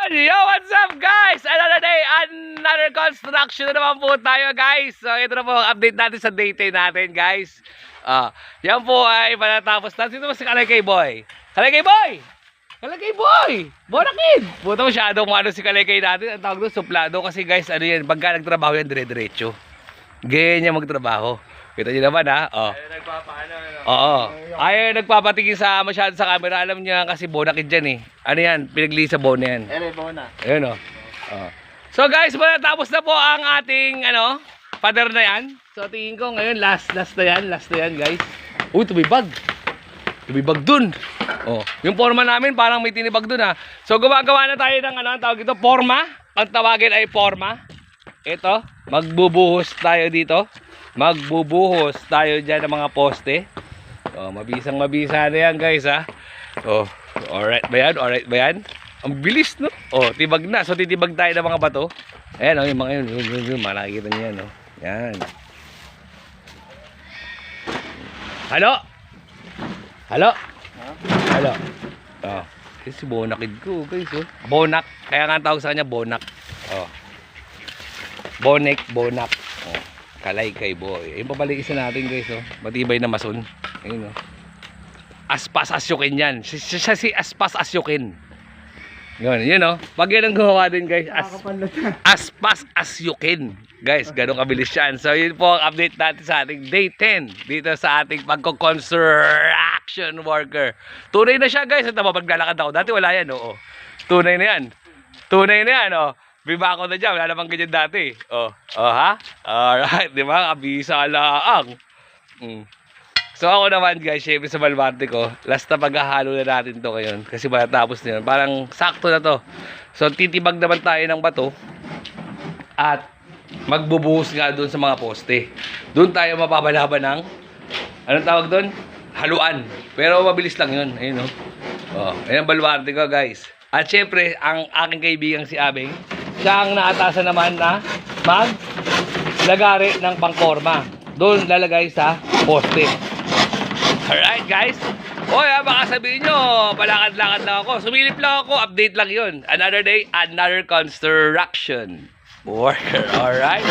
Yan! Yo, what's up guys? Another day, another construction na naman po tayo guys. So ito na po ang update natin sa day 10 natin guys. Yan po ay matatapos na. Sino ba si Kalekay Boy? Kalekay Boy! Kalekay Boy! Bonakid! Puto masyadong ano si Kalekay natin. Ang tawag doon, suplado. Kasi guys, ano yan, pagka nagtrabaho yan, dire-diretso. Ganyan niya magtrabaho. Kita niyo naman ha. Ayaw nagpapaano. Oo. Ayaw nagpapatingin sa masyado sa camera. Alam niya kasi bonakid dyan eh. Ano yan? Pinaglisa bone yan. Bona. Ayun o. So guys, matatapos na po ang ating pader na yan. So tingin ko ngayon last na yan guys. Uy, tumibag. Tumibag dun. Yung forma namin parang may tinibag dun ha. So gumagawa na tayo ng ang tawag ito, forma. Ang tawagin ay forma. Ito, magbubuhos tayo dito. Magbubuhos tayo dyan ng mga poste. Mabisang-mabisa na yan guys ha. Alright ba yan? Alright ba yan? Ang bilis no? Tibag na. So titibag tayo ng mga bato. Ayan yung mga yun. Makikita nyo yan Yan. Halo? Halo? Halo? Si Bonakid ko guys Bonak. Kaya nga ang tawag sa kanya Bonak. Bonak. Kalekay Boy. Yung papalikisan natin guys matibay na mason. Ayun Aspas Asyukin yan. Siya si Aspas Asyukin. Yun pag yan ang gumawa din guys, Aspas Asyukin. Guys, ganun kabilis yan. So yun po ang update natin sa ating day 10 dito sa ating pagko-construction worker. Tunay na siya guys. Ito ba, maglalakad ako. Dati wala yan Tunay na yan. Biba ako na dyan. Wala namang ganyan dati. Ha? Alright, di ba? Kabisa laang. So ako naman guys, syempre sa balbarte ko, last na paghahalo na natin to ngayon. Kasi matatapos na yun. Parang sakto na to. So titibag naman tayo ng bato. At magbubuhos nga doon sa mga poste. Doon tayo mapapalaban ng, anong tawag doon? Haluan. Pero mabilis lang yun. Ayun Ayan ang balbarte ko guys. At syempre, ang aking kaibigang si Abeng, siya ang naatasan naman na maglagari ng pangkorma. Doon lalagay sa poste. Alright guys. Baka sabihin nyo, palakad-lakad lang ako. Sumilip lang ako, update lang yun. Another day, another construction worker. Alright.